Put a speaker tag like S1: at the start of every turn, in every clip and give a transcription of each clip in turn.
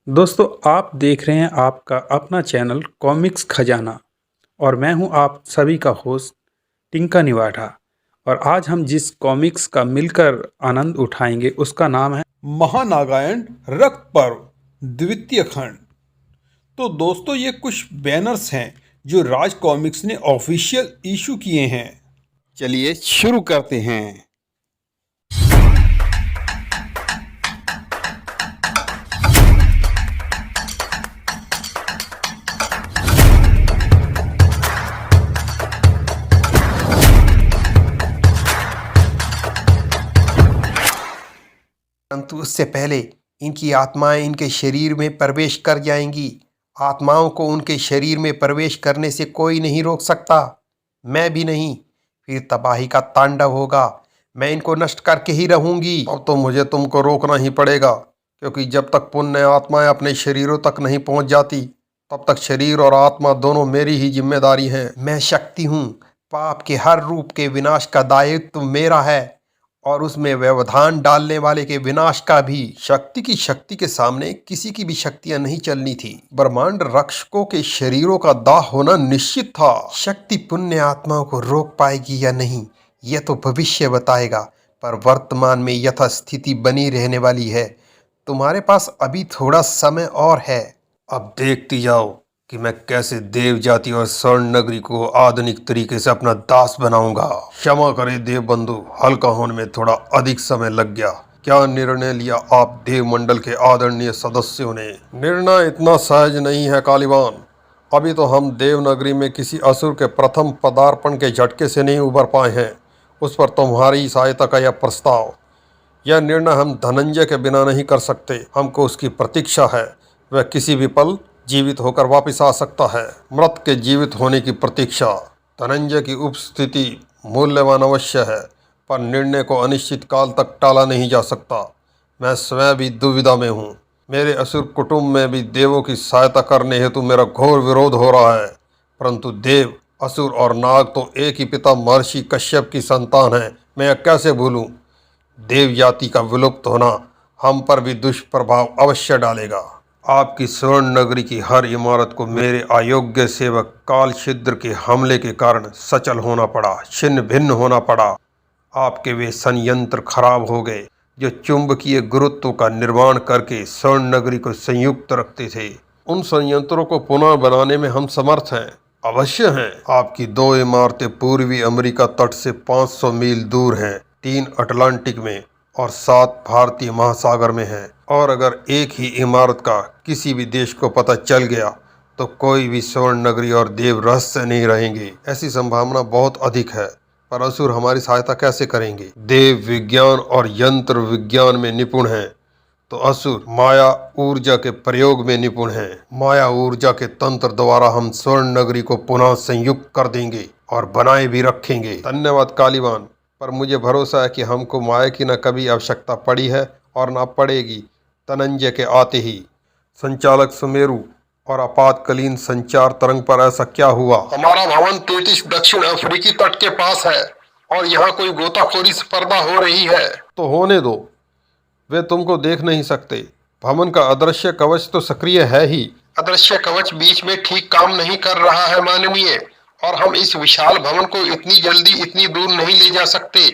S1: दोस्तों, आप देख रहे हैं आपका अपना चैनल कॉमिक्स खजाना और मैं हूं आप सभी का होस्ट टिंका निवाठा। और आज हम जिस कॉमिक्स का मिलकर आनंद उठाएंगे उसका नाम है
S2: महानागायण रक्त पर्व द्वितीय खंड। तो दोस्तों, ये कुछ बैनर्स हैं जो राज कॉमिक्स ने ऑफिशियल इशू किए हैं। चलिए शुरू करते हैं।
S3: परंतु उससे पहले इनकी आत्माएं इनके शरीर में प्रवेश कर जाएंगी। आत्माओं को उनके शरीर में प्रवेश करने से कोई नहीं रोक सकता, मैं भी नहीं। फिर तबाही का तांडव होगा। मैं इनको नष्ट करके ही रहूंगी।
S2: अब तो मुझे तुमको रोकना ही पड़ेगा, क्योंकि जब तक पुण्य आत्माएं अपने शरीरों तक नहीं पहुंच जाती तब तक शरीर और आत्मा दोनों मेरी ही जिम्मेदारी है।
S3: मैं शक्ति हूँ। पाप के हर रूप के विनाश का दायित्व मेरा है और उसमें व्यवधान डालने वाले के विनाश का भी। शक्ति की शक्ति के सामने किसी की भी शक्तियां नहीं चलनी थी। ब्रह्मांड रक्षकों के शरीरों का दाह होना निश्चित था। शक्ति पुण्य आत्माओं को रोक पाएगी या नहीं, यह तो भविष्य बताएगा, पर वर्तमान में यथास्थिति बनी रहने वाली है। तुम्हारे पास अभी थोड़ा समय और है।
S2: अब देखती जाओ कि मैं कैसे देव जाति और स्वर्ण नगरी को आधुनिक तरीके से अपना दास बनाऊंगा। क्षमा करे देव बंधु, हल्का होने में थोड़ा अधिक समय लग गया। क्या निर्णय लिया आप देव मंडल के आदरणीय सदस्यों ने? निर्णय इतना सहज नहीं है कालीवान। अभी तो हम देवनगरी में किसी असुर के प्रथम पदार्पण के झटके से नहीं उबर पाए हैं। उस पर तुम्हारी सहायता का यह प्रस्ताव, यह निर्णय हम धनंजय के बिना नहीं कर सकते। हमको उसकी प्रतीक्षा है। वह किसी भी पल जीवित होकर वापस आ सकता है। मृत के जीवित होने की प्रतीक्षा। धनंजय की उपस्थिति मूल्यवान अवश्य है, पर निर्णय को अनिश्चित काल तक टाला नहीं जा सकता। मैं स्वयं भी दुविधा में हूँ। मेरे असुर कुटुंब में भी देवों की सहायता करने हेतु मेरा घोर विरोध हो रहा है, परंतु देव, असुर और नाग तो एक ही पिता महर्षि कश्यप की संतान है। मैं यह कैसे भूलूं? देव जाति का विलुप्त होना हम पर भी दुष्प्रभाव अवश्य डालेगा। आपकी स्वर्ण नगरी की हर इमारत को मेरे अयोग्य सेवक काल छिद्र के हमले के कारण सचल होना पड़ा, छिन्न भिन्न होना पड़ा। आपके वे संयंत्र खराब हो गए जो चुंबकीय गुरुत्व का निर्माण करके स्वर्ण नगरी को संयुक्त रखते थे। उन संयंत्रों को पुनः बनाने में हम समर्थ हैं, अवश्य हैं। आपकी 2 इमारतें पूर्वी अमेरिका तट से 500 मील दूर हैं, 3 अटलांटिक में और 7 भारतीय महासागर में हैं। और अगर एक ही इमारत का किसी भी देश को पता चल गया तो कोई भी स्वर्ण नगरी और देव रहस्य नहीं रहेंगे। ऐसी संभावना बहुत अधिक है, पर असुर हमारी सहायता कैसे करेंगे? देव विज्ञान और यंत्र विज्ञान में निपुण हैं, तो असुर माया ऊर्जा के प्रयोग में निपुण हैं। माया ऊर्जा के तंत्र द्वारा हम स्वर्ण नगरी को पुनः संयुक्त कर देंगे और बनाए भी रखेंगे। धन्यवाद कालीवान, पर मुझे भरोसा है कि हमको माया की न कभी आवश्यकता पड़ी है और न पड़ेगी। धनंजय के आते ही संचालक सुमेरु और आपातकालीन संचार तरंग पर ऐसा क्या हुआ?
S3: हमारा भवन 33 दक्षिण अफ्रीकी तट के पास है और यहाँ कोई गोताखोरी स्पर्धा हो रही है।
S2: तो होने दो, वे तुमको देख नहीं सकते। भवन का अदृश्य कवच तो सक्रिय है ही।
S3: अदृश्य कवच बीच में ठीक काम नहीं कर रहा है माननीय, और हम इस विशाल भवन को इतनी जल्दी इतनी दूर नहीं ले जा सकते।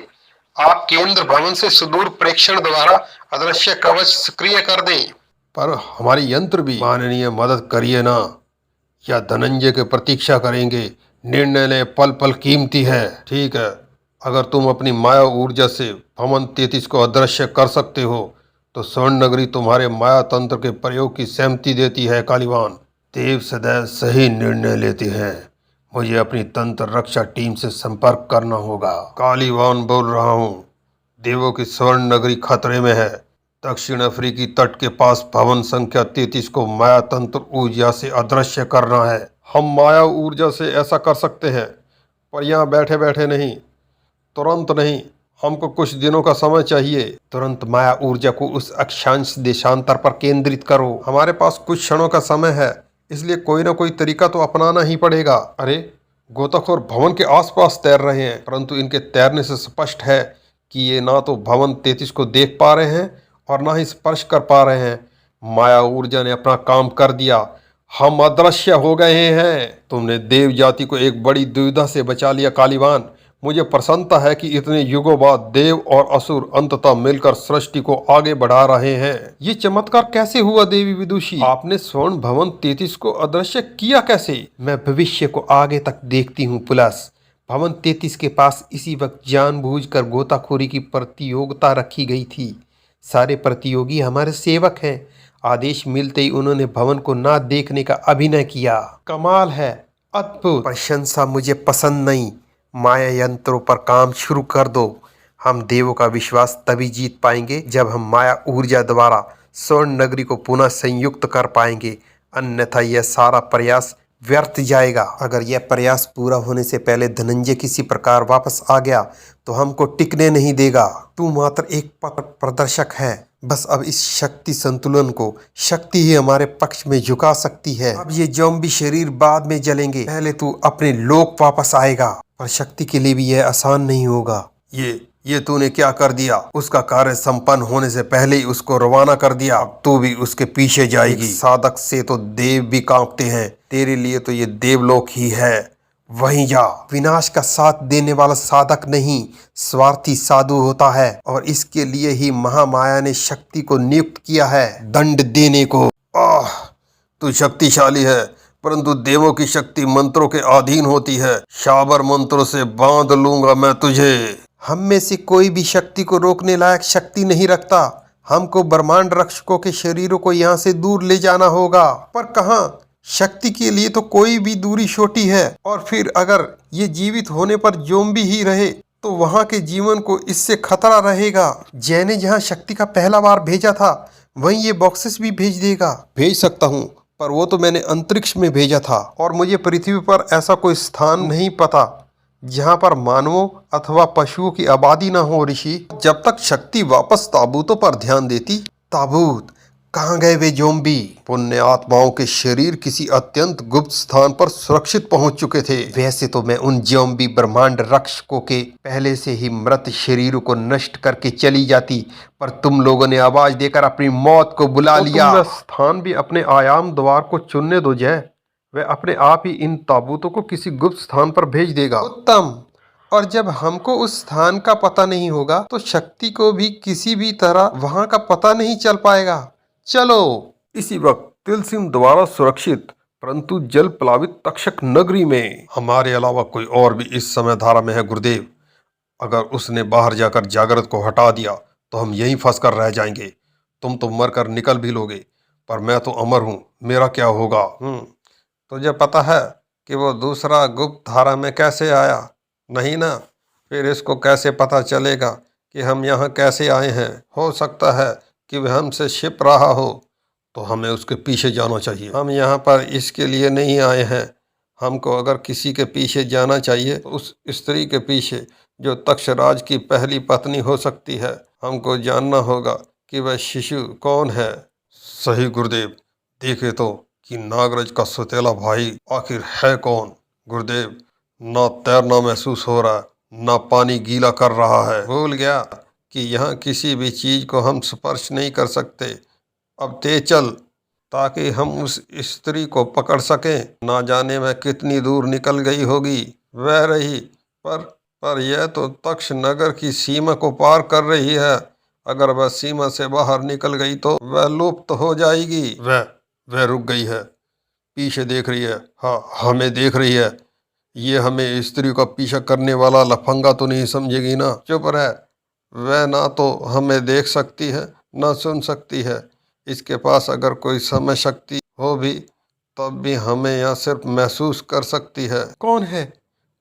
S3: आप केंद्र भवन से सुदूर प्रेक्षण द्वारा अदृश्य कवच सक्रिय कर दें।
S2: पर हमारी यंत्र भी। माननीय मदद करिए ना, या धनंजय की प्रतीक्षा करेंगे? निर्णय ले, पल पल कीमती है। ठीक है, अगर तुम अपनी माया ऊर्जा से भवन 33 को अदृश्य कर सकते हो तो स्वर्ण नगरी तुम्हारे माया तंत्र के प्रयोग की सहमति देती है कालीवान। देव सदैव सही निर्णय लेते हैं। मुझे अपनी तंत्र रक्षा टीम से संपर्क करना होगा। कालीवान बोल रहा हूँ। देवों की स्वर्ण नगरी खतरे में है। दक्षिण अफ्रीकी तट के पास भवन संख्या 33 को माया तंत्र ऊर्जा से अदृश्य करना है। हम माया ऊर्जा से ऐसा कर सकते हैं, पर यहाँ बैठे बैठे नहीं, तुरंत नहीं। हमको कुछ दिनों का समय चाहिए।
S3: तुरंत माया ऊर्जा को उस अक्षांश देशांतर पर केंद्रित करो।
S2: हमारे पास कुछ क्षणों का समय है, इसलिए कोई ना कोई तरीका तो अपनाना ही पड़ेगा। अरे, गोताखोर भवन के आसपास तैर रहे हैं, परंतु इनके तैरने से स्पष्ट है कि ये ना तो भवन 33 को देख पा रहे हैं और ना ही स्पर्श कर पा रहे हैं।
S3: माया ऊर्जा ने अपना काम कर दिया, हम अदृश्य हो गए हैं। तुमने देव जाति को एक बड़ी दुविधा से बचा लिया कालीवान। मुझे प्रसन्नता है कि इतने युगों बाद देव और असुर अंततः मिलकर सृष्टि को आगे बढ़ा रहे हैं। ये चमत्कार कैसे हुआ देवी विदुषी? आपने स्वर्ण भवन 33 को अदृश्य किया कैसे? मैं भविष्य को आगे तक देखती हूँ पुलस। भवन 33 के पास इसी वक्त जानबूझकर गोताखोरी की प्रतियोगिता रखी गई थी। सारे प्रतियोगी हमारे सेवक हैं। आदेश मिलते ही उन्होंने भवन को ना देखने का अभिनय किया। कमाल है, अद्भुत। प्रशंसा मुझे पसंद नहीं। माया यंत्रों पर काम शुरू कर दो। हम देवों का विश्वास तभी जीत पाएंगे जब हम माया ऊर्जा द्वारा स्वर्ण नगरी को पुनः संयुक्त कर पाएंगे, अन्यथा यह सारा प्रयास व्यर्थ जाएगा। अगर यह प्रयास पूरा होने से पहले धनंजय किसी प्रकार वापस आ गया तो हमको टिकने नहीं देगा। तू मात्र एक प्रदर्शक है। बस अब इस शक्ति संतुलन को शक्ति ही हमारे पक्ष में झुका सकती है। अब ये ज़ॉम्बी शरीर बाद में जलेंगे, पहले तू अपने लोक वापस आएगा। पर शक्ति के लिए भी यह आसान नहीं होगा। ये तूने क्या कर दिया? उसका कार्य संपन्न होने से पहले ही उसको रवाना कर दिया। अब तू भी उसके पीछे जाएगी। साधक से तो देव भी कांपते हैं, तेरे लिए तो ये देवलोक ही है। वहीं जा। विनाश का साथ देने वाला साधक नहीं, स्वार्थी साधु होता है, और इसके लिए ही महामाया ने शक्ति को नियुक्त किया है दंड देने को।
S2: तू शक्तिशाली है, परंतु देवों की शक्ति मंत्रों के अधीन होती है। शाबर मंत्रों से बांध लूंगा मैं तुझे।
S3: हम में से कोई भी शक्ति को रोकने लायक शक्ति नहीं रखता। हमको ब्रह्मांड रक्षकों के शरीरों को यहाँ से दूर ले जाना होगा। पर कहाँ? शक्ति के लिए तो कोई भी दूरी छोटी है। और फिर अगर ये जीवित होने पर ज़ॉम्बी ही रहे तो वहाँ के जीवन को इससे खतरा रहेगा। जय ने जहाँ शक्ति का पहला बार भेजा था वहीं ये बॉक्सेस भी भेज देगा। भेज सकता हूँ, पर वो तो मैंने अंतरिक्ष में भेजा था, और मुझे पृथ्वी पर ऐसा कोई स्थान नहीं पता जहाँ पर मानवों अथवा पशुओं की आबादी ना हो। ऋषि, जब तक शक्ति वापस ताबूतों पर ध्यान देती। ताबूत कहाँ गए वे ज़ॉम्बी? पुण्य आत्माओं के शरीर किसी अत्यंत गुप्त स्थान पर सुरक्षित पहुंच चुके थे। वैसे तो मैं उन ज़ॉम्बी ब्रह्मांड रक्षकों के पहले से ही मृत शरीरों को नष्ट करके चली जाती, पर तुम लोगों ने आवाज देकर अपनी मौत को बुला लिया। वह स्थान भी अपने आयाम द्वार को चुनने दो जय। वह अपने आप ही इन ताबूतों को किसी गुप्त स्थान पर भेज देगा। उत्तम। और जब हमको उस स्थान का पता नहीं होगा तो शक्ति को भी किसी भी तरह वहां का पता नहीं चल पाएगा। चलो।
S2: इसी वक्त तिलसिम द्वारा सुरक्षित परंतु जल प्लावित तक्षक नगरी में हमारे अलावा कोई और भी इस समय धारा में है गुरुदेव। अगर उसने बाहर जाकर जागृत को हटा दिया तो हम यहीं फंस कर रह जाएंगे। तुम तो मरकर निकल भी लोगे, पर मैं तो अमर हूँ, मेरा क्या होगा?
S3: तुझे पता है कि वो दूसरा गुप्त धारा में कैसे आया? नहीं ना? फिर इसको कैसे पता चलेगा कि हम यहाँ कैसे आए हैं? हो सकता है कि वह हमसे छिप रहा हो,
S2: तो हमें उसके पीछे जाना चाहिए।
S3: हम यहाँ पर इसके लिए नहीं आए हैं। हमको अगर किसी के पीछे जाना चाहिए तो उस स्त्री के पीछे जो तक्षराज की पहली पत्नी हो सकती है। हमको जानना होगा कि वह शिशु कौन है।
S2: सही गुरुदेव, देखे तो कि नागराज का सौतेला भाई आखिर है कौन? गुरुदेव, ना तैरना महसूस हो रहा है, ना पानी गीला कर रहा है।
S3: भूल गया कि यहाँ किसी भी चीज को हम स्पर्श नहीं कर सकते। अब तेज चल ताकि हम उस स्त्री को पकड़ सकें। ना जाने में कितनी दूर निकल गई होगी वह रही, पर यह तो तक्ष नगर की सीमा को पार कर रही है। अगर वह सीमा से बाहर निकल गई तो वह लुप्त हो जाएगी।
S2: वह रुक गई है, पीछे देख रही है। हाँ, हमें देख रही है। ये हमें स्त्री का पीछा करने वाला लफंगा तो नहीं समझेगी ना?
S3: चुप रह। वह ना तो हमें देख सकती है ना सुन सकती है। इसके पास अगर कोई समय शक्ति हो भी तब भी हमें यहाँ सिर्फ महसूस कर सकती है। कौन है?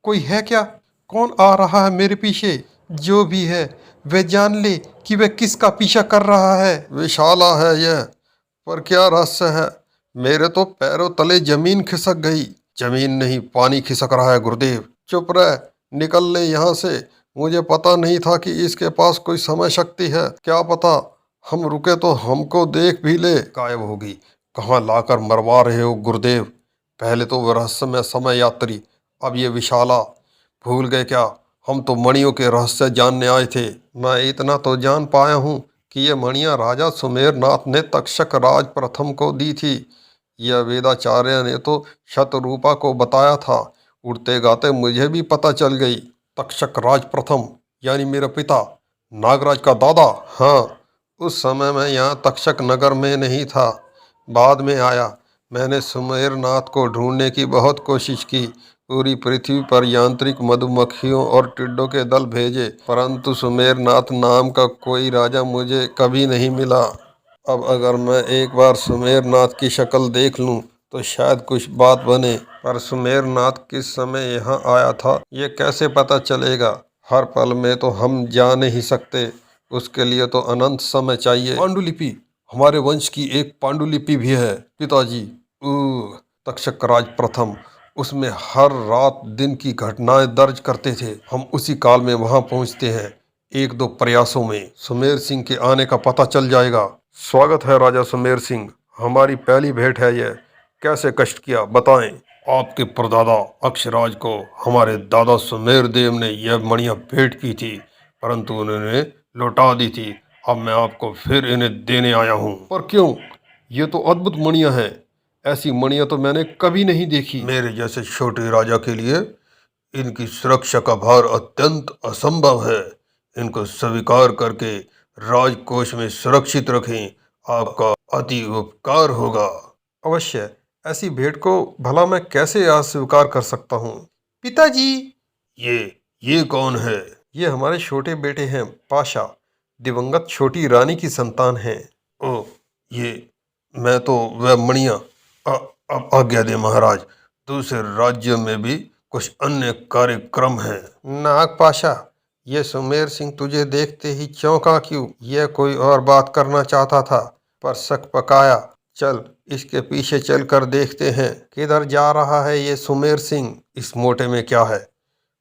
S3: कोई है क्या? कौन आ रहा है मेरे पीछे? जो भी है वह जान ले कि वह किसका पीछा कर रहा है।
S2: विशाला है यह, पर क्या रहस्य है? मेरे तो पैरों तले जमीन खिसक गई।
S3: जमीन नहीं, पानी खिसक रहा है गुरुदेव। चुप रह, निकल ले यहाँ से। मुझे पता नहीं था कि इसके पास कोई समय शक्ति है। क्या पता हम रुके तो हमको देख भी ले।
S2: गायब होगी। कहाँ लाकर मरवा रहे हो गुरुदेव? पहले तो वह रहस्यमय समय यात्री, अब ये विशाला। भूल गए क्या? हम तो मणियों के रहस्य जानने आए थे।
S3: मैं इतना तो जान पाया हूँ कि ये मणियाँ राजा सुमेरनाथ ने तक्षक राज प्रथम को दी थी। यह वेदाचार्य ने तो शतरूपा को बताया था। उड़ते गाते मुझे भी पता चल गई। तक्षक राज प्रथम यानी मेरा पिता, नागराज का दादा। हाँ, उस समय मैं यहाँ तक्षक नगर में नहीं था, बाद में आया। मैंने सुमेरनाथ को ढूंढने की बहुत कोशिश की। पूरी पृथ्वी पर यांत्रिक मधुमक्खियों और टिड्डों के दल भेजे, परंतु सुमेरनाथ नाम का कोई राजा मुझे कभी नहीं मिला। अब अगर मैं एक बार सुमेरनाथ की शक्ल देख लूं तो शायद कुछ बात बने, पर सुमेरनाथ किस समय यहाँ आया था ये कैसे पता चलेगा? हर पल में तो हम जा नहीं सकते, उसके लिए तो अनंत समय चाहिए। पांडुलिपि, हमारे वंश की एक पांडुलिपि भी है पिताजी। तक्षक राज प्रथम उसमें हर रात दिन की घटनाएं दर्ज करते थे। हम उसी काल में वहां पहुंचते हैं। एक दो प्रयासों में सुमेर सिंह के आने का पता चल जाएगा। स्वागत है राजा सुमेर सिंह, हमारी पहली भेंट है यह। कैसे कष्ट किया बताएं। आपके परदादा अक्षराज को हमारे दादा सुमेर देव ने यह मणियां भेंट की थी, परंतु उन्होंने लौटा दी थी। अब मैं आपको फिर इन्हें देने आया हूँ। पर क्यों? ये तो अद्भुत मणियां हैं। ऐसी मणियां तो मैंने कभी नहीं देखी। मेरे जैसे छोटे राजा के लिए इनकी सुरक्षा का भार अत्यंत असंभव है। इनको स्वीकार करके राजकोष में सुरक्षित रखें, आपका अति उपकार होगा। अवश्य, ऐसी भेंट को भला मैं कैसे अस्वीकार कर सकता हूँ? पिताजी, ये कौन है? ये हमारे छोटे बेटे हैं पाशा, दिवंगत छोटी रानी की संतान हैं। ओ, ये मैं तो वह मणियां। अब आज्ञा दे महाराज, दूसरे राज्य में भी कुछ अन्य कार्यक्रम हैं। नाग पाशा, ये सुमेर सिंह तुझे देखते ही चौंका क्यों? यह कोई और बात करना चाहता था, पर शक पकाया। चल इसके पीछे चल कर देखते हैं किधर जा रहा है ये सुमेर सिंह। इस मोटे में क्या है?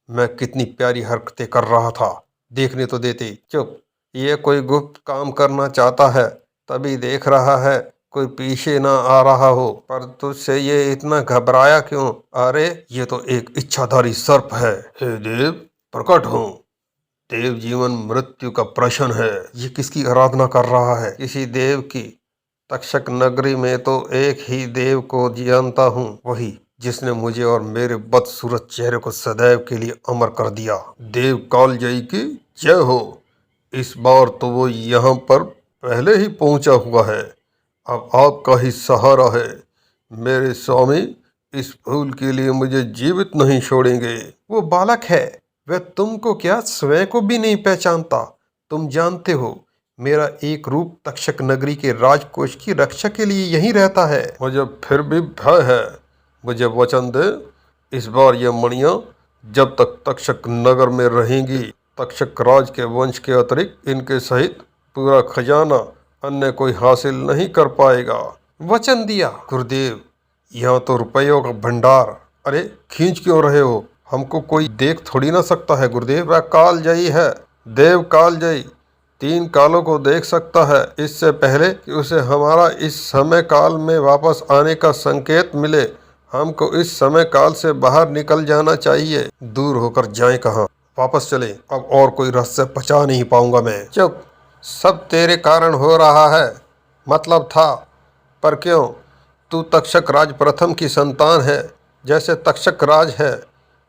S3: मैं कितनी प्यारी हरकतें कर रहा था, देखने तो देते। चुप, ये कोई गुप्त काम करना चाहता है, तभी देख रहा है कोई पीछे ना आ रहा हो। पर तुझसे ये इतना घबराया क्यों? अरे ये तो एक इच्छाधारी सर्प है। हे देव, प्रकट हो। देव जीवन मृत्यु का प्रश्न है। ये किसकी आराधना कर रहा है? किसी देव की। तक्षक नगरी में तो एक ही देव को जानता हूँ, वही जिसने मुझे और मेरे बदसूरत चेहरे को सदैव के लिए अमर कर दिया। देव कालजयी की जय हो। इस बार तो वो यहाँ पर पहले ही पहुँचा हुआ है। अब आपका ही सहारा है। मेरे स्वामी इस फूल के लिए मुझे जीवित नहीं छोड़ेंगे। वो बालक है, वह तुमको क्या स्वयं को भी नहीं पहचानता। तुम जानते हो मेरा एक रूप तक्षक नगरी के राजकोष की रक्षा के लिए यहीं रहता है। मुझे फिर भी भय है। मुझे वचन दे, इस बार ये मणियां जब तक तक्षक नगर में रहेंगी, तक्षक राज के वंश के अतिरिक्त इनके सहित पूरा खजाना अन्य कोई हासिल नहीं कर पाएगा। वचन दिया। गुरुदेव, यहाँ तो रुपयों का भंडार। अरे खींच क्यों रहे हो? हमको कोई देख थोड़ी ना सकता है गुरुदेव। वह कालजयी है, देव कालजयी 3 कालों को देख सकता है, इससे पहले कि उसे हमारा इस समय काल में वापस आने का संकेत मिले। हमको इस समय काल से बाहर निकल जाना चाहिए। दूर होकर जाएं कहाँ? वापस चले। अब और कोई रहस्य पचा नहीं पाऊंगा मैं। चुप, सब तेरे कारण हो रहा है। मतलब था, पर क्यों? तू तक्षक राज प्रथम की संतान है, जैसे तक्षक राज है।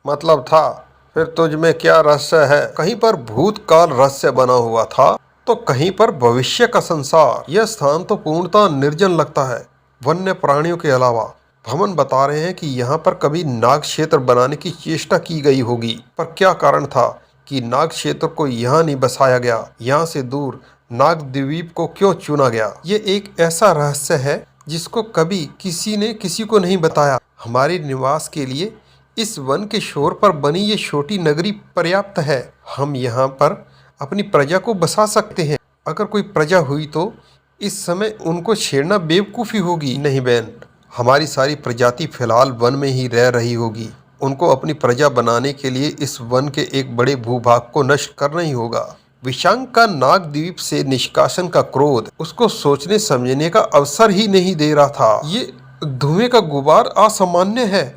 S3: मतलब था, फिर तुझ में क्या रहस्य है? कहीं पर भूतकाल रहस्य बना हुआ था तो कहीं पर भविष्य का संसार। यह स्थान तो पूर्णतः निर्जन लगता है, वन्य प्राणियों के अलावा। भवन बता रहे हैं कि यहाँ पर कभी नाग क्षेत्र बनाने की चेष्टा की गई होगी, पर क्या कारण था कि नाग क्षेत्र को यहाँ नहीं बसाया गया? यहाँ से दूर नागद्वीप को क्यों चुना गया? ये एक ऐसा रहस्य है जिसको कभी किसी ने किसी को नहीं बताया। हमारे निवास के लिए इस वन के शोर पर बनी ये छोटी नगरी पर्याप्त है। हम यहाँ पर अपनी प्रजा को बसा सकते हैं। अगर कोई प्रजा हुई तो इस समय उनको छेड़ना बेवकूफ़ी होगी। नहीं बहन, हमारी सारी प्रजाति फिलहाल वन में ही रह रही होगी। उनको अपनी प्रजा बनाने के लिए इस वन के एक बड़े भूभाग को नष्ट करना ही होगा। विशांक का नागद्वीप से निष्कासन का क्रोध उसको सोचने समझने का अवसर ही नहीं दे रहा था। ये धुएं का गुबार असामान्य है।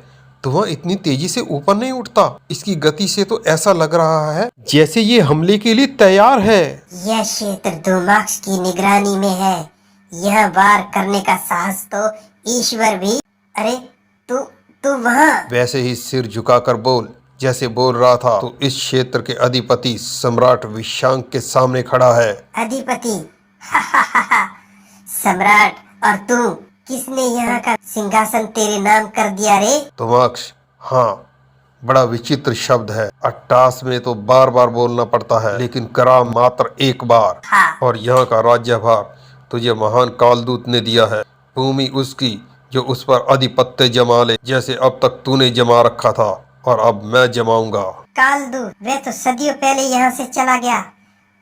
S3: धुआं इतनी तेजी से ऊपर नहीं उठता। इसकी गति से तो ऐसा लग रहा है जैसे ये हमले के लिए तैयार है।
S4: यह क्षेत्र धूमाक्ष की निगरानी में है। यह वार करने का साहस तो ईश्वर भी। अरे तू तू वहाँ।
S3: वैसे ही सिर झुकाकर बोल जैसे बोल रहा था। तो इस क्षेत्र के अधिपति सम्राट विशांक के सामने खड़ा है।
S4: अधिपति सम्राट, और तू किसने यहाँ का सिंहासन तेरे नाम कर दिया रे?
S3: धुमाक्ष, हाँ, बड़ा विचित्र शब्द है। 88 में तो बार बार बोलना पड़ता है, लेकिन करा मात्र एक बार।
S4: हाँ।
S3: और यहाँ का राज्यभार तुझे महान कालदूत ने दिया है। भूमि उसकी जो उस पर आधिपत्य जमा ले, जैसे अब तक तूने जमा रखा था और अब मैं जमाऊंगा।
S4: कालदूत, वह तो सदियों पहले यहाँ से चला गया।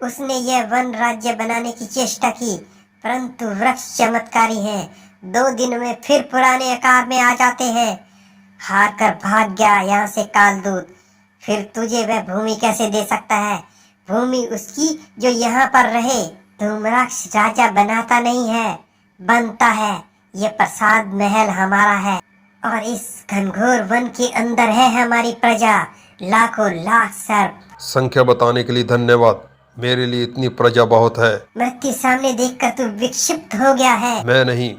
S4: उसने यह वन राज्य बनाने की चेष्टा की, परंतु वृक्ष चमत्कारी है। 2 दिन में फिर पुराने आकार में आ जाते हैं। हार कर भाग गया यहाँ से कालदूत। फिर तुझे वह भूमि कैसे दे सकता है? भूमि उसकी जो यहाँ पर रहे। धूम्राक्ष राजा बनाता नहीं है, बनता है। ये प्रसाद महल हमारा है और इस घनघोर वन के अंदर है हमारी प्रजा, लाखों लाख सर्प।
S3: संख्या बताने के लिए धन्यवाद। मेरे लिए इतनी प्रजा बहुत है।
S4: मृत्यु सामने देखकर तू विक्षिप्त हो गया है।
S3: मैं नहीं,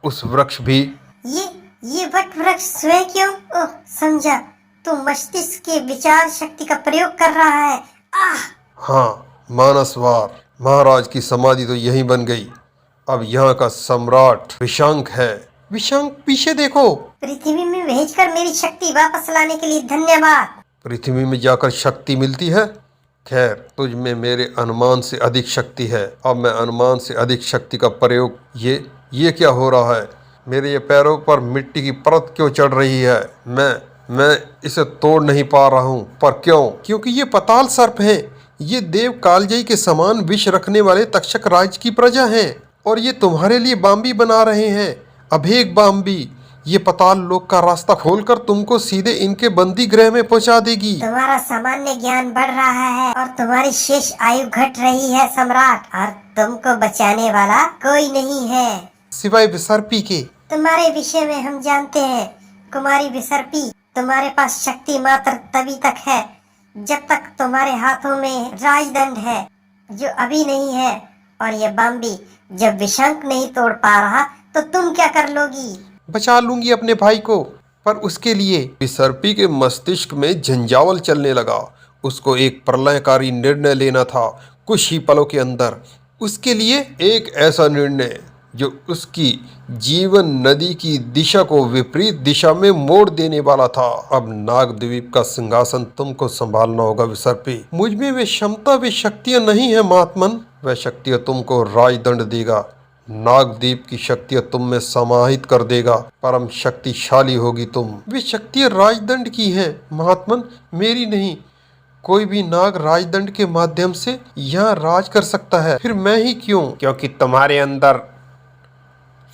S3: उस वृक्ष भी।
S4: ये वट वृक्ष स्वयं क्यों? ओह, समझा, तू मस्तिष्क के विचार शक्ति का प्रयोग कर रहा है। आह!
S3: हाँ, मानसवार महाराज की समाधि तो यहीं बन गई। अब यहाँ का सम्राट विशांक है। विशांक, पीछे देखो।
S4: पृथ्वी में भेजकर मेरी शक्ति वापस लाने के लिए धन्यवाद।
S3: पृथ्वी में जाकर शक्ति मिलती है? खैर, तुझ में मेरे अनुमान से अधिक शक्ति है। अब मैं अनुमान से अधिक शक्ति का प्रयोग। ये क्या हो रहा है? मेरे ये पैरों पर मिट्टी की परत क्यों चढ़ रही है? मैं इसे तोड़ नहीं पा रहा हूँ। पर क्यों? क्योंकि ये पताल सर्प है। ये देव कालजयी के समान विष रखने वाले तक्षक राज की प्रजा हैं और ये तुम्हारे लिए बाम्बी बना रहे हैं। अभेग बाम्बी। ये पताल लोक का रास्ता खोलकर तुमको सीधे इनके बंदी गृह में पहुंचा देगी।
S4: तुम्हारा सामान्य ज्ञान बढ़ रहा है और तुम्हारी शेष आयु घट रही है सम्राट, और तुमको बचाने वाला कोई नहीं है
S3: सिवाय विसर्पी के।
S4: तुम्हारे विषय में हम जानते हैं कुमारी विसर्पी। तुम्हारे पास शक्ति मात्र तभी तक है जब तक तुम्हारे हाथों में राजदंड है, जो अभी नहीं है। और ये बाम्बी जब विशांक नहीं तोड़ पा रहा तो तुम क्या कर लोगी?
S3: बचा लूंगी अपने भाई को, पर उसके लिए। विसर्पी के मस्तिष्क में झंझावल चलने लगा। उसको एक प्रलयकारी निर्णय लेना था कुछ ही पलों के अंदर। उसके लिए एक ऐसा निर्णय जो उसकी जीवन नदी की दिशा को विपरीत दिशा में मोड़ देने वाला था। अब नागद्वीप का सिंहासन तुमको संभालना होगा विसर्पी। मुझ में वे क्षमता, वे शक्तियां नहीं है महात्मन। वह शक्तियां तुमको राजदंड देगा। नागद्वीप की शक्तियां तुम में समाहित कर देगा। परम शक्तिशाली होगी तुम। वे शक्तियां राजदंड की हैं महात्मन, मेरी नहीं। कोई भी नाग राजदंड के माध्यम से यहाँ राज कर सकता है, फिर मैं ही क्यों? क्योंकि तुम्हारे अंदर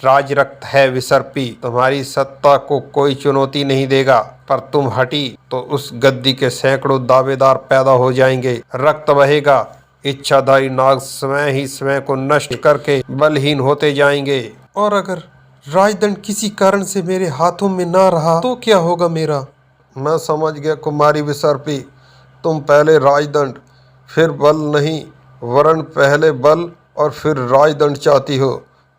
S3: राज रक्त है विसर्पी। तुम्हारी सत्ता को कोई चुनौती नहीं देगा। पर तुम हटी तो उस गद्दी के सैकड़ों दावेदार पैदा हो जाएंगे। रक्त बहेगा। इच्छाधारी नाग स्वयं ही स्वयं को नष्ट करके बलहीन होते जाएंगे। और अगर राजदंड किसी कारण से मेरे हाथों में ना रहा तो क्या होगा मेरा? मैं समझ गया कुमारी विसर्पी। तुम पहले राजदंड फिर बल नहीं, वरन पहले बल और फिर राजदंड चाहती हो।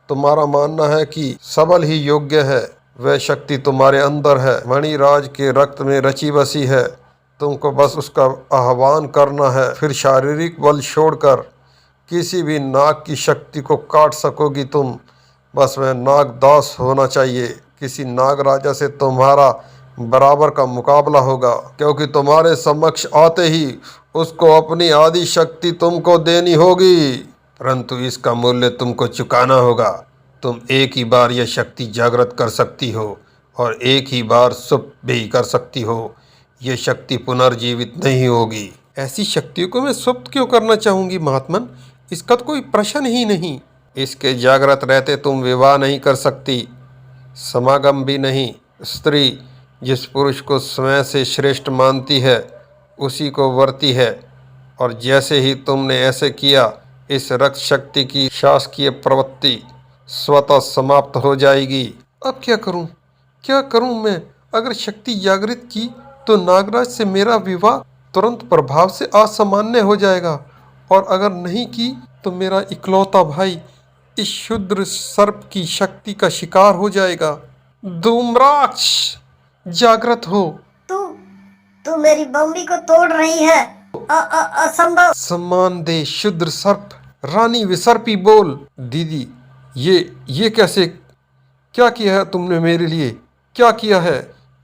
S3: तुम्हारा मानना है कि सबल ही योग्य है। वह शक्ति तुम्हारे अंदर है, मणिराज के रक्त में रची बसी है। तुमको बस उसका आह्वान करना है, फिर शारीरिक बल छोड़कर किसी भी नाग की शक्ति को काट सकोगी तुम। बस वह नाग दास होना चाहिए। किसी नाग राजा से तुम्हारा बराबर का मुकाबला होगा, क्योंकि तुम्हारे समक्ष आते ही उसको अपनी आदि शक्ति तुमको देनी होगी। परंतु इसका मूल्य तुमको चुकाना होगा। तुम एक ही बार यह शक्ति जागृत कर सकती हो और एक ही बार सुप्त भी कर सकती हो। यह शक्ति पुनर्जीवित नहीं होगी। ऐसी शक्तियों को मैं सुप्त क्यों करना चाहूँगी महात्मन? इसका तो कोई प्रश्न ही नहीं। इसके जागृत रहते तुम विवाह नहीं कर सकती, समागम भी नहीं। स्त्री जिस पुरुष को स्वयं से श्रेष्ठ मानती है उसी को वरती है, और जैसे ही तुमने ऐसे किया, इस रक्त शक्ति की शासकीय प्रवृत्ति स्वतः समाप्त हो जाएगी। अब क्या करूं? क्या करूं मैं? अगर शक्ति जागृत की तो नागराज से मेरा विवाह तुरंत प्रभाव से असामान्य हो जाएगा, और अगर नहीं की तो मेरा इकलौता भाई इस क्षुद्र सर्प की शक्ति का शिकार हो जाएगा। धूम्राक्ष, जागृत हो।
S4: तू तू मेरी बम्बी को तोड़ रही है। असंभव।
S3: सम्मान दे क्षुद्र सर्प। रानी विसर्पी बोल। दीदी, ये कैसे? क्या किया है तुमने मेरे लिए? क्या किया है?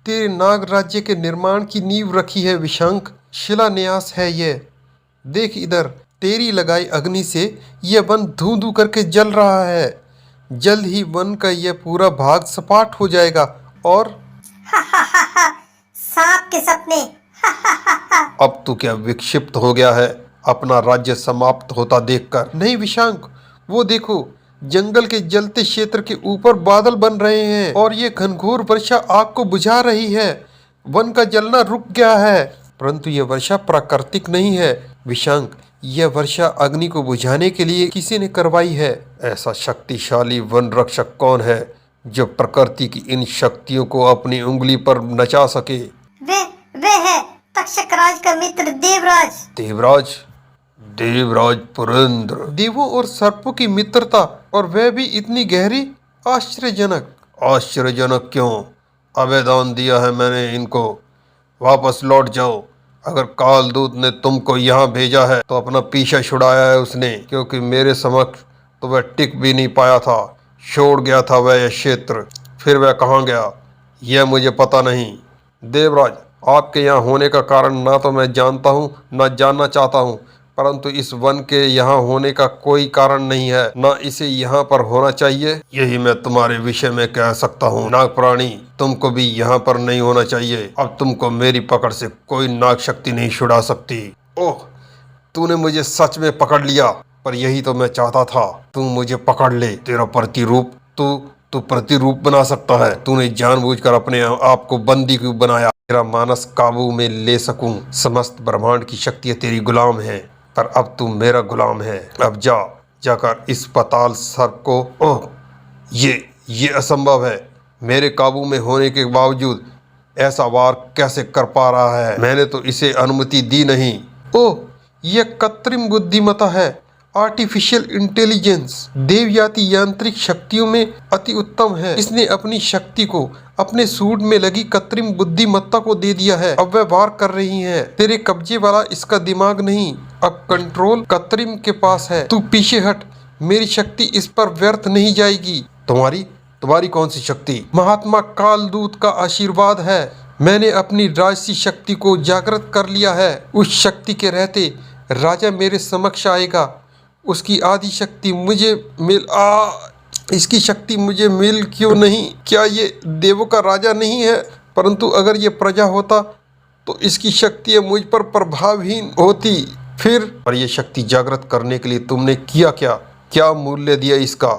S3: तेरे नाग राज्य के निर्माण की नींव रखी है विशांक। शिलान्यास है ये। देख इधर, तेरी लगाई अग्नि से यह वन धू धू करके जल रहा है। जल्द ही वन का यह पूरा भाग सपाट हो जाएगा और
S4: सांप के सपने।
S3: अब तो क्या विक्षिप्त हो गया है अपना राज्य समाप्त होता देखकर? नहीं विशांक, वो देखो, जंगल के जलते क्षेत्र के ऊपर बादल बन रहे हैं और ये घनघोर वर्षा आग को बुझा रही है। वन का जलना रुक गया है, परंतु यह वर्षा प्राकृतिक नहीं है विशांक। यह वर्षा अग्नि को बुझाने के लिए किसी ने करवाई है। ऐसा शक्तिशाली वन रक्षक कौन है जो प्रकृति की इन शक्तियों को अपनी उंगली पर नचा सके?
S4: वे है तक्षक राज का मित्र देवराज।
S3: देवराज? देवराज पुरेंद्र? देवों और सर्पों की मित्रता, और वह भी इतनी गहरी? आश्चर्यजनक। आश्चर्यजनक क्यों? आवेदन दिया है मैंने इनको, वापस लौट जाओ। अगर कालदूत ने तुमको यहाँ भेजा है तो अपना पीछा छुड़ाया है उसने, क्योंकि मेरे समक्ष तो वह टिक भी नहीं पाया था। छोड़ गया था वह यह क्षेत्र। फिर वह कहाँ गया यह मुझे पता नहीं। देवराज, आपके यहाँ होने का कारण ना तो मैं जानता हूँ ना जानना चाहता हूँ, परंतु इस वन के यहाँ होने का कोई कारण नहीं है, ना इसे यहाँ पर होना चाहिए। यही मैं तुम्हारे विषय में कह सकता हूँ। नाग प्राणी, तुमको भी यहाँ पर नहीं होना चाहिए। अब तुमको मेरी पकड़ से कोई नाग शक्ति नहीं छुड़ा सकती। ओह, तूने मुझे सच में पकड़ लिया, पर यही तो मैं चाहता था, तू मुझे पकड़ ले। तेरा प्रतिरूप तू प्रतिरूप बना सकता है। तूने जानबूझकर अपने आप को बंदी क्यों बनाया? तेरा मानस काबू में ले सकूं। समस्त ब्रह्मांड की शक्तियाँ तेरी गुलाम हैं, पर अब तू मेरा गुलाम है। अब जाकर इस पाताल सर्प को। ओह, ये असंभव है। मेरे काबू में होने के बावजूद ऐसा वार कैसे कर पा रहा है? मैंने तो इसे अनुमति दी नहीं। ओह, यह कृत्रिम बुद्धिमत्ता है, आर्टिफिशियल इंटेलिजेंस। देवयाती यांत्रिक शक्तियों में अति उत्तम है। इसने अपनी शक्ति को अपने सूंड में लगी कृत्रिम बुद्धिमत्ता को दे दिया है। अब वह वार कर रही है। तेरे कब्जे वाला इसका दिमाग नहीं, अब कंट्रोल कृत्रिम के पास है। तू पीछे हट, मेरी शक्ति इस पर व्यर्थ नहीं जाएगी। तुम्हारी कौन सी शक्ति? महात्मा कालदूत का आशीर्वाद है। मैंने अपनी राजसी शक्ति को जागृत कर लिया है। उस शक्ति के रहते राजा मेरे समक्ष आएगा। उसकी आदि शक्ति मुझे इसकी शक्ति मुझे मिल क्यों नहीं? क्या ये देवों का राजा नहीं है? परंतु अगर ये प्रजा होता तो इसकी शक्तियाँ मुझ पर प्रभावहीन होती। फिर पर यह शक्ति जागृत करने के लिए तुमने किया क्या मूल्य दिया इसका?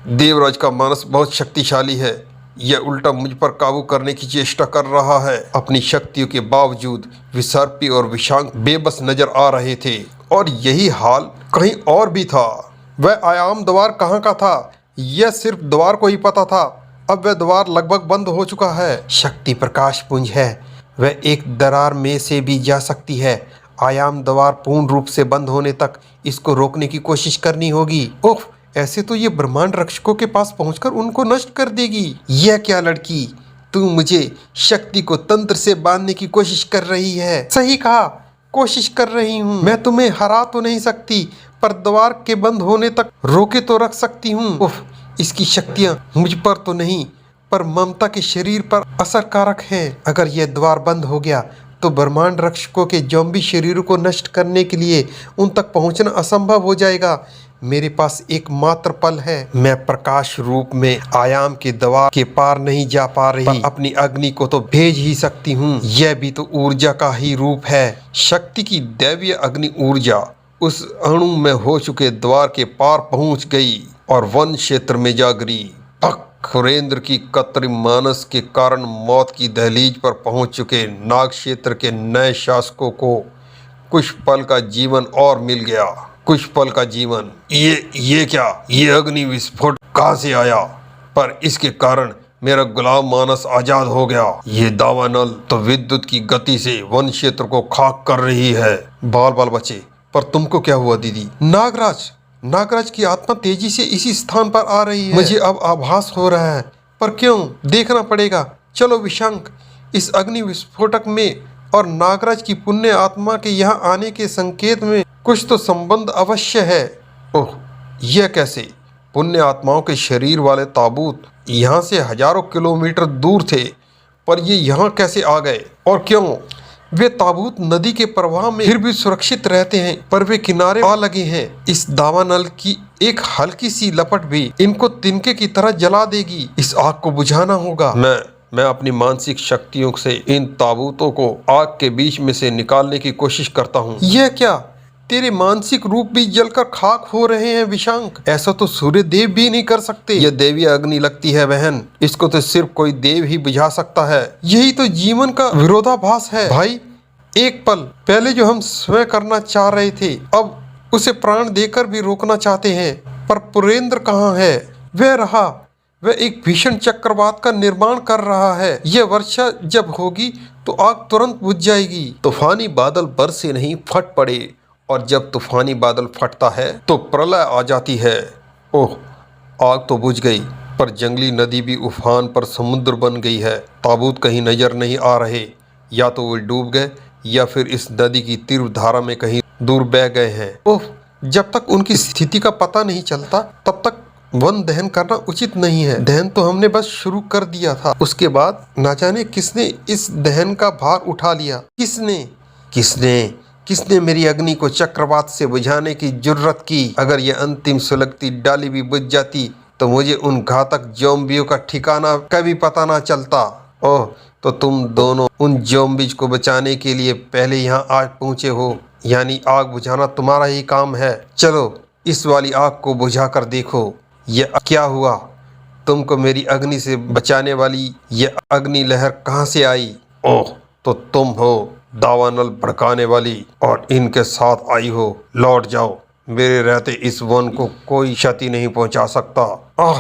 S3: देवराज का मानस बहुत शक्तिशाली है। यह उल्टा मुझ पर काबू करने की चेष्टा कर रहा है। अपनी शक्तियों के बावजूद विसर्पी और विशांक बेबस नजर आ रहे थे, और यही हाल कहीं और भी था। वह आयाम द्वार कहाँ का था यह सिर्फ द्वार को ही पता था। अब वह द्वार लगभग बंद हो चुका है। शक्ति प्रकाश पुंज है, वह एक दरार में से भी जा सकती है। आयाम द्वार पूर्ण रूप से बंद होने तक इसको रोकने की कोशिश करनी होगी। ओह, ऐसे तो ये ब्रह्मांड रक्षकों के पास पहुंचकर उनको नष्ट कर देगी। यह क्या लड़की, तू मुझे शक्ति को तंत्र से बांधने की कोशिश कर रही है। सही कहा, कोशिश कर रही हूँ। मैं तुम्हें हरा तो नहीं सकती, पर द्वार के बंद होने तक रोके तो रख सकती हूँ। उफ, इसकी शक्तियाँ मुझ पर तो नहीं, पर ममता के शरीर पर असरकारक है। अगर यह द्वार बंद हो गया तो ब्रह्मांड रक्षकों के ज़ॉम्बी शरीरों को नष्ट करने के लिए उन तक पहुंचना असंभव हो जाएगा। मेरे पास एकमात्र पल है। मैं प्रकाश रूप में आयाम के द्वार के पार नहीं जा पा रही, पर अपनी अग्नि को तो भेज ही सकती हूँ। यह भी तो ऊर्जा का ही रूप है। शक्ति की दैवीय अग्नि ऊर्जा उस अणु में हो चुके द्वार के पार पहुंच गई और वन क्षेत्र में जा गिरी। खुरेंद्र की कृत्रिम मानस के कारण मौत की दहलीज पर पहुंच चुके नाग क्षेत्र के नए शासकों को कुछ पल का जीवन और मिल गया। कुछ पल का जीवन। ये क्या? ये अग्नि विस्फोट कहाँ से आया? पर इसके कारण
S2: मेरा गुलाम मानस आजाद हो गया। ये दावानल तो विद्युत की गति से वन क्षेत्र को खाक कर रही है।
S3: बाल बाल बचे, पर तुमको क्या हुआ दीदी? नागराज की आत्मा तेजी से इसी स्थान पर आ रही है। मुझे अब आभास हो रहा है, पर क्यों? देखना पड़ेगा। चलो विशांक, इस अग्नि विस्फोटक में और नागराज की पुण्य आत्मा के यहाँ आने के संकेत में कुछ तो संबंध अवश्य है।
S2: ओह, यह कैसे? पुण्य आत्माओं के शरीर वाले ताबूत यहाँ से हजारों किलोमीटर दूर थे, पर ये यहाँ कैसे आ गए और क्यों?
S3: वे ताबूत नदी के प्रवाह में फिर भी सुरक्षित रहते हैं, पर वे किनारे आ लगे हैं। इस दावानल की एक हल्की सी लपट भी इनको तिनके की तरह जला देगी। इस आग को बुझाना होगा।
S2: मैं अपनी मानसिक शक्तियों से इन ताबूतों को आग के बीच में से निकालने की कोशिश करता हूँ।
S3: यह क्या? तेरे मानसिक रूप भी जलकर खाक हो रहे हैं विशांक। ऐसा तो सूर्य देव भी नहीं कर सकते।
S2: यह देवी अग्नि लगती है बहन, इसको तो सिर्फ कोई देव ही बुझा सकता है।
S3: यही तो जीवन का विरोधाभास है भाई। एक पल पहले जो हम स्वयं करना चाह रहे थे, अब उसे प्राण देकर भी रोकना चाहते हैं। पर पुरेंद्र कहाँ है? वह एक भीषण चक्रवात का निर्माण कर रहा है। यह वर्षा जब होगी तो आग तुरंत बुझ जाएगी।
S2: तूफानी बादल बरसे नहीं, फट पड़े, और जब तूफानी बादल फटता है तो प्रलय आ जाती है। ओह, आग तो बुझ गई, पर जंगली नदी भी उफान पर समुद्र बन गई है। ताबूत कहीं नजर नहीं आ रहे, या तो वे डूब गए या फिर इस नदी की तीव्र धारा में कहीं दूर बह गए हैं।
S3: ओह, जब तक उनकी स्थिति का पता नहीं चलता तब तक वन दहन करना उचित नहीं है। दहन तो हमने बस शुरू कर दिया था, उसके बाद ना जाने किसने इस दहन का भार उठा लिया।
S2: किसने मेरी अग्नि को चक्रवात से बुझाने की जुर्रत की? अगर यह अंतिम सुलगती डाली भी बुझ जाती तो मुझे उन घातक ज़ॉम्बियों का ठिकाना कभी पता ना चलता। ओह, तो तुम दोनों उन ज़ॉम्बीज को बचाने के लिए पहले यहाँ आज पहुँचे हो, यानी आग बुझाना तुम्हारा ही काम है। चलो इस वाली आग को बुझा कर देखो। यह क्या हुआ? तुमको मेरी अग्नि से बचाने वाली यह अग्नि लहर कहाँ से आई? ओह, तो तुम हो दावानल भड़काने वाली, और इनके साथ आई हो। लौट जाओ, मेरे रहते इस वन को कोई क्षति नहीं पहुंचा सकता।
S3: आह,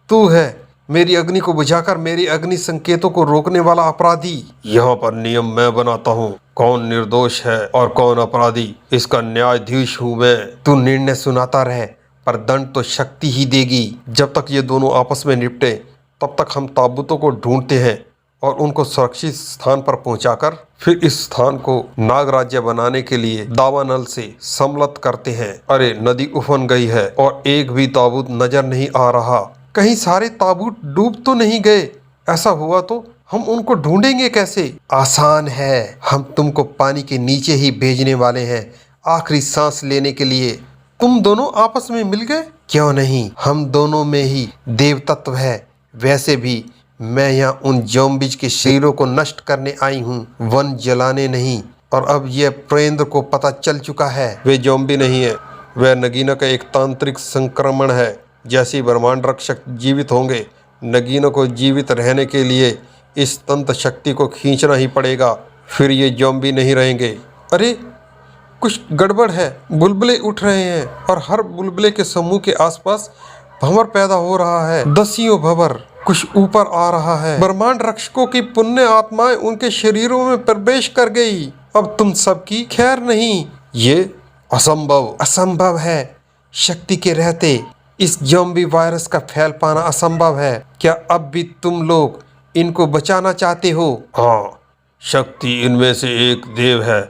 S3: तू है मेरी अग्नि को बुझाकर मेरी अग्नि संकेतों को रोकने वाला अपराधी।
S2: यहाँ पर नियम मैं बनाता हूँ, कौन निर्दोष है और कौन अपराधी, इसका न्यायाधीश हूँ मैं।
S3: तू निर्णय सुनाता रहे, पर दंड तो शक्ति ही देगी। जब तक ये दोनों आपस में निपटे तब तक हम ताबूतों को ढूंढते हैं और उनको सुरक्षित स्थान पर पहुंचाकर फिर इस स्थान को नागराज्य बनाने के लिए दावानल से सम्मत करते हैं।
S2: अरे, नदी उफन गई है और एक भी ताबूत नजर नहीं आ रहा।
S3: कहीं सारे ताबूत डूब तो नहीं गए? ऐसा हुआ तो हम उनको ढूंढेंगे कैसे? आसान है, हम तुमको पानी के नीचे ही भेजने वाले हैं, आखिरी सांस लेने के लिए। तुम दोनों आपस में मिल गए? क्यों नहीं, हम दोनों में ही देव तत्व है। वैसे भी मैं यहाँ उन ज़ॉम्बीज के शरीरों को नष्ट करने आई हूँ, वन जलाने नहीं। और अब यह पुरेंद्र को पता चल चुका है।
S2: वे ज़ॉम्बी नहीं है, वह नगीना का एक तांत्रिक संक्रमण है। जैसे ही ब्रह्मांड रक्षक जीवित होंगे, नगीना को जीवित रहने के लिए इस तंत्र शक्ति को खींचना ही पड़ेगा, फिर ये ज़ॉम्बी नहीं रहेंगे।
S3: अरे, कुछ गड़बड़ है। बुलबुले उठ रहे हैं और हर बुलबुले के समूह के आसपास भंवर पैदा हो रहा है। दसियों भंवर कुछ ऊपर आ रहा है। ब्रह्मांड रक्षकों की पुण्य आत्माएं उनके शरीरों में प्रवेश कर गई। अब तुम सबकी खैर नहीं।
S2: ये
S3: असंभव है। शक्ति के रहते इस ज़ॉम्बी वायरस का फैल पाना असंभव है। क्या अब भी तुम लोग इनको बचाना चाहते हो?
S2: हाँ, शक्ति इनमें से एक देव है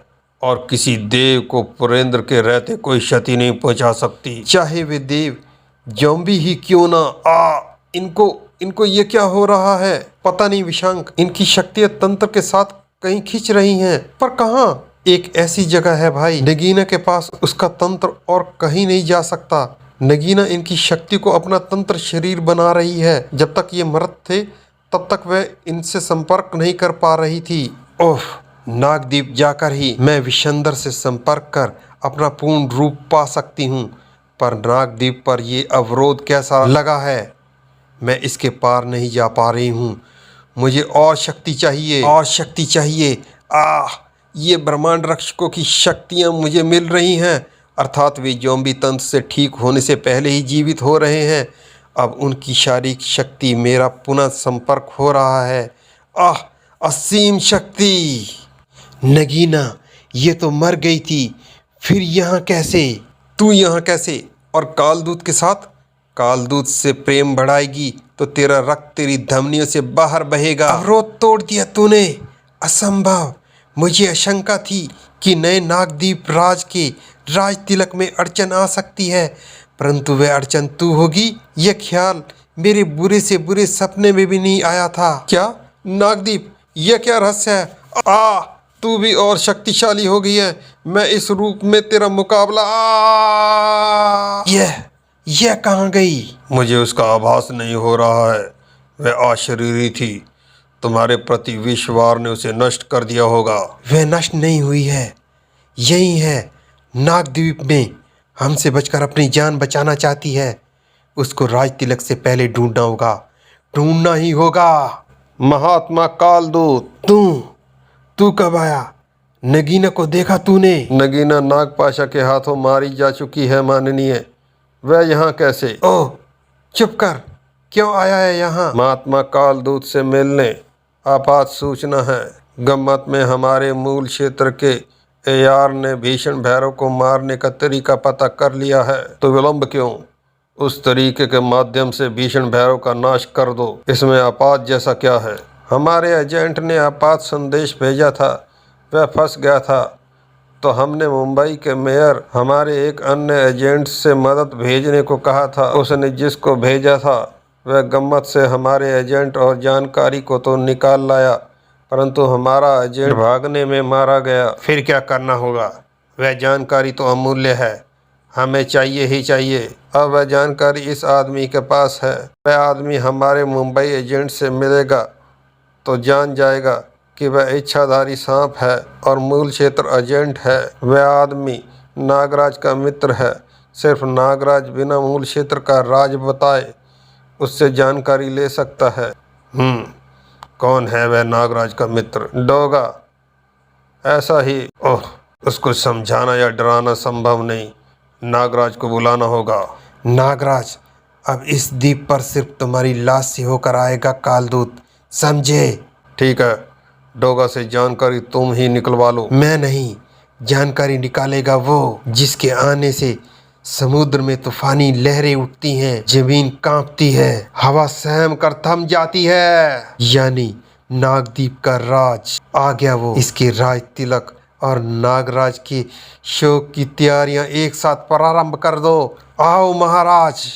S2: और किसी देव को पुरेंद्र के रहते कोई क्षति नहीं पहुंचा सकती।
S3: चाहे वे देव ज़ॉम्बी ही क्यों ना। इनको ये क्या हो रहा है? पता नहीं विशांक, इनकी शक्तियां तंत्र के साथ कहीं खींच रही हैं, पर कहाँ? एक ऐसी जगह है भाई, नगीना के पास उसका तंत्र और कहीं नहीं जा सकता। नगीना इनकी शक्ति को अपना तंत्र शरीर बना रही है। जब तक ये मर्द थे तब तक वह इनसे संपर्क नहीं कर पा रही थी। ओह, नागदीप जाकर ही मैं विशंदर से संपर्क कर अपना पूर्ण रूप पा सकती हूँ, पर नागदीप पर ये अवरोध कैसा लगा है, मैं इसके पार नहीं जा पा रही हूँ। मुझे और शक्ति चाहिए। ये ब्रह्मांड रक्षकों की शक्तियाँ मुझे मिल रही हैं, अर्थात वे ज़ॉम्बी तंत्र से ठीक होने से पहले ही जीवित हो रहे हैं। अब उनकी शारीरिक शक्ति मेरा पुनः संपर्क हो रहा है। आह, असीम शक्ति। नगीना, ये तो मर गई थी, फिर यहाँ कैसे? तू यहाँ कैसे? और कालदूत के साथ? कालदूत से प्रेम बढ़ाएगी तो तेरा रक्त तेरी धमनियों से बाहर बहेगा। अवरोध तोड़ दिया तूने। असंभव। मुझे आशंका थी कि नए नागदीप राज के राज तिलक में अड़चन आ सकती है, परंतु वह अड़चन तू होगी, यह ख्याल मेरे बुरे से बुरे सपने में भी नहीं आया था। क्या नागदीप, यह क्या रहस्य है? तू भी और शक्तिशाली हो गई है। मैं इस रूप में तेरा मुकाबला। यह कहाँ गई?
S2: मुझे उसका आभास नहीं हो रहा है। वह अशरीरी थी। तुम्हारे प्रति विश्वार ने उसे नष्ट कर दिया होगा।
S3: वह नष्ट नहीं हुई है, यही है नागद्वीप में। हमसे बचकर अपनी जान बचाना चाहती है। उसको राज तिलक से पहले ढूंढना होगा, ढूंढना ही होगा।
S2: महात्मा कालदूत,
S3: तू कब आया? नगीना को देखा तूने?
S2: नगीना नागपाशा के हाथों मारी जा चुकी है माननीय। वह यहाँ कैसे?
S3: ओह, चुप कर। क्यों आया है यहाँ?
S2: महात्मा कालदूत से मिलने। आपात सूचना है। गम्मत में हमारे मूल क्षेत्र के एआर ने भीषण भैरव को मारने का तरीका पता कर लिया है। तो विलंब क्यों? उस तरीके के माध्यम से भीषण भैरव का नाश कर दो। इसमें आपात जैसा क्या है? हमारे एजेंट ने आपात संदेश भेजा था, वह फंस गया था, तो हमने मुंबई के मेयर हमारे एक अन्य एजेंट से मदद भेजने को कहा था। उसने जिसको भेजा था वह गम्मत से हमारे एजेंट और जानकारी को तो निकाल लाया, परंतु हमारा एजेंट भागने में मारा गया।
S3: फिर क्या करना होगा? वह जानकारी तो अमूल्य है, हमें चाहिए ही चाहिए।
S2: अब वह जानकारी इस आदमी के पास है। वह आदमी हमारे मुंबई एजेंट से मिलेगा तो जान जाएगा कि वह इच्छाधारी सांप है और मूल क्षेत्र एजेंट है। वह आदमी नागराज का मित्र है। सिर्फ नागराज बिना मूल क्षेत्र का राज बताए उससे जानकारी ले सकता है।
S3: कौन है वह नागराज का मित्र?
S2: डोगा। ऐसा ही।
S3: ओह, उसको समझाना या डराना संभव नहीं। नागराज को बुलाना होगा। नागराज अब इस द्वीप पर सिर्फ तुम्हारी लाश से होकर आएगा कालदूत, समझे?
S2: ठीक है, डोगा से जानकारी तुम ही निकलवा लो।
S3: मैं नहीं, जानकारी निकालेगा वो, जिसके आने से समुद्र में तूफानी लहरें उठती हैं, जमीन कांपती है, हवा सहम कर थम जाती है। यानी नागदीप का राज आ गया वो। इसके राज तिलक और नागराज के शोक की तैयारियां एक साथ प्रारंभ कर दो। आओ महाराज।